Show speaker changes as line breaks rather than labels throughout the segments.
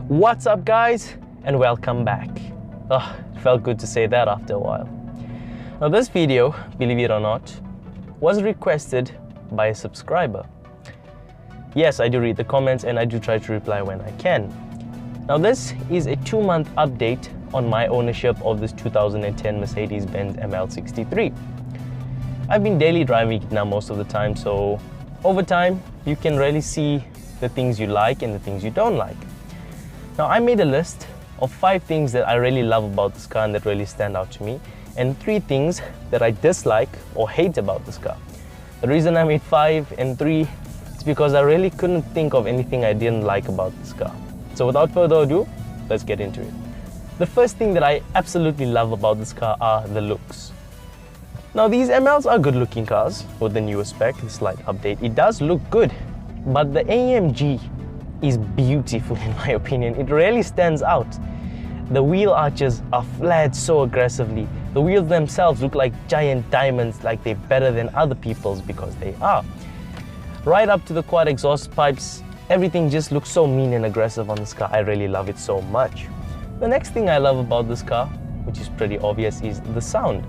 What's up guys, and welcome back. It felt good to say that after a while. Now this video, believe it or not, was requested by a subscriber. Yes, I do read the comments and I do try to reply when I can. Now this is a 2-month update on my ownership of this 2010 Mercedes-Benz ML63. I've been daily driving it now most of the time, so over time you can really see the things you like and the things you don't like. Now I made a list of 5 things that I really love about this car and that really stand out to me, and 3 things that I dislike or hate about this car. The reason I made 5 and 3 is because I really couldn't think of anything I didn't like about this car. So without further ado, let's get into it. The first thing that I absolutely love about this car are the looks. Now these MLs are good looking cars with the newer spec, the slight update. It does look good, but the AMG is beautiful in my opinion. It really stands out. The wheel arches are flared so aggressively. The wheels themselves look like giant diamonds, like they're better than other people's because they are. Right up to the quad exhaust pipes, everything just looks so mean and aggressive on this car. I really love it so much. The next thing I love about this car, which is pretty obvious, is the sound.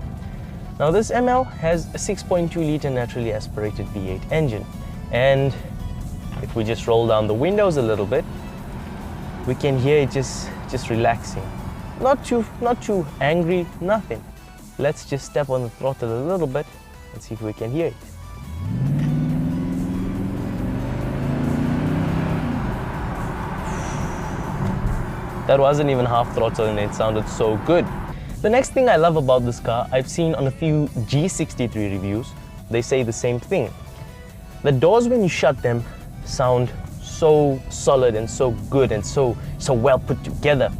Now this ML has a 6.2 litre naturally aspirated V8 engine, and if we just roll down the windows a little bit, we can hear it just relaxing. Not too angry, nothing. Let's just step on the throttle a little bit and see if we can hear it. That wasn't even half throttle and it sounded so good. The next thing I love about this car, I've seen on a few G63 reviews, they say the same thing. The doors, when you shut them, sound so solid and so good and so well put together.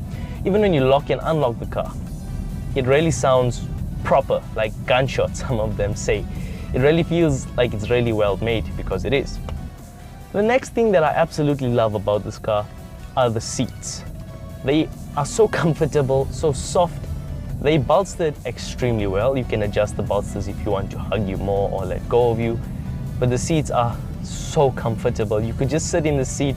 Even when you lock and unlock the car, it really sounds proper, like gunshots, some of them say. It really feels like it's really well made, because it is. The next thing that I absolutely love about this car are the seats. They are so comfortable, so soft. They bolstered extremely well. You can adjust the bolsters if you want to hug you more or let go of you. But the seats are so comfortable. You could just sit in the seat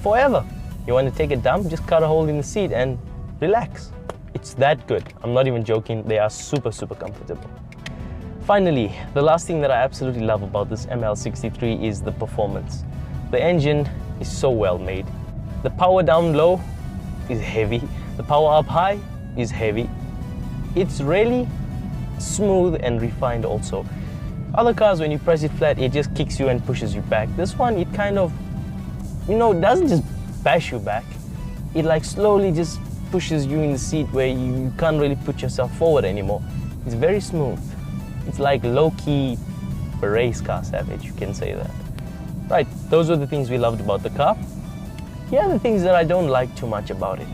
forever. You want to take a dump, just cut a hole in the seat and relax. It's that good. I'm not even joking. They are super comfortable. Finally, the last thing that I absolutely love about this ML63 is the performance. The engine is so well made. The power down low is heavy. The power up high is heavy. It's really smooth and refined also. Other cars, when you press it flat, it just kicks you and pushes you back. This one, it kind of, doesn't just bash you back. It like slowly just pushes you in the seat where you can't really put yourself forward anymore. It's very smooth. It's like low-key a race car savage, you can say that. Right, those were the things we loved about the car. Here are the things that I don't like too much about it.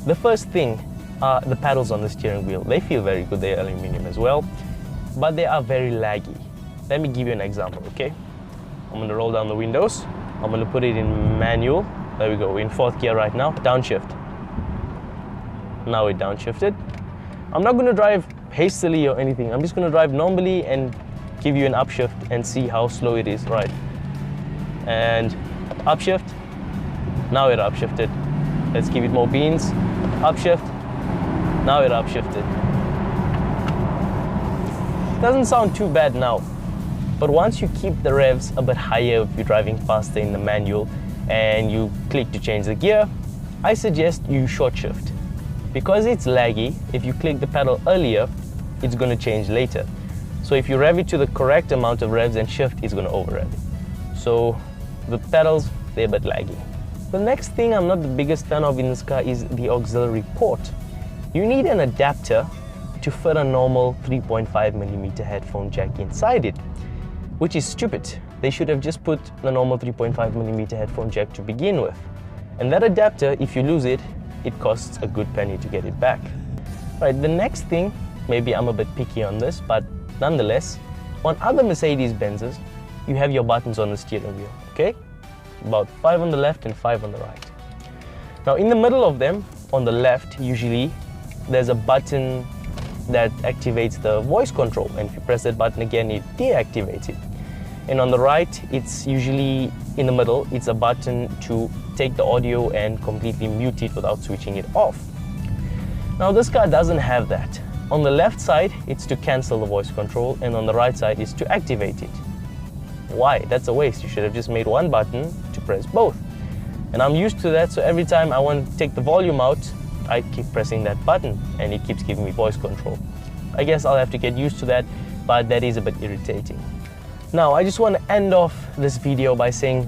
The first thing are the paddles on the steering wheel. They feel very good, they're aluminum as well, but they are very laggy. Let me give you an example, okay? I'm gonna roll down the windows. I'm gonna put it in manual. There we go, in 4th gear right now. Downshift. Now it downshifted. I'm not gonna drive hastily or anything. I'm just gonna drive normally and give you an upshift and see how slow it is, right? And upshift. Now it upshifted. Let's give it more beans. Upshift. Now it upshifted. Doesn't sound too bad now, but once you keep the revs a bit higher if you're driving faster in the manual and you click to change the gear, I suggest you short shift. Because it's laggy, if you click the pedal earlier, it's going to change later. So if you rev it to the correct amount of revs and shift, it's going to over rev it. So the pedals, they're a bit laggy. The next thing I'm not the biggest fan of in this car is the auxiliary port. You need an adapter to fit a normal 3.5mm headphone jack inside it, which is stupid. They should have just put the normal 3.5mm headphone jack to begin with. And that adapter, if you lose it, it costs a good penny to get it back. Right, the next thing, maybe I'm a bit picky on this, but nonetheless, on other Mercedes-Benzes, you have your buttons on the steering wheel, okay? About 5 on the left and 5 on the right. Now in the middle of them, on the left, usually, there's a button that activates the voice control, and if you press that button again, it deactivates it. And on the right, it's usually in the middle, it's a button to take the audio and completely mute it without switching it off. Now this car doesn't have that. On the left side, it's to cancel the voice control, and on the right side is to activate it. Why? That's a waste. You should have just made one button to press both. And I'm used to that, so every time I want to take the volume out, I keep pressing that button and it keeps giving me voice control. I guess I'll have to get used to that, but that is a bit irritating. Now, I just want to end off this video by saying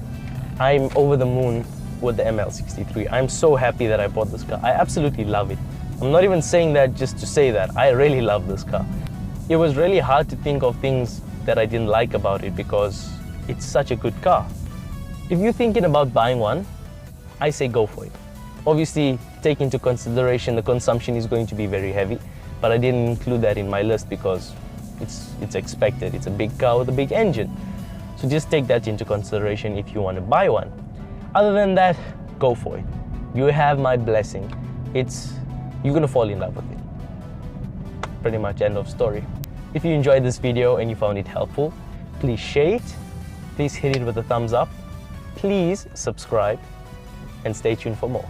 I'm over the moon with the ML63. I'm so happy that I bought this car. I absolutely love it. I'm not even saying that just to say that. I really love this car. It was really hard to think of things that I didn't like about it because it's such a good car. If you're thinking about buying one, I say go for it. Obviously, take into consideration the consumption is going to be very heavy, but I didn't include that in my list because it's expected. It's a big car with a big engine. So just take that into consideration if you want to buy one. Other than that, go for it. You have my blessing. You're gonna fall in love with it. Pretty much end of story. If you enjoyed this video and you found it helpful, please share it, please hit it with a thumbs up, please subscribe, and stay tuned for more.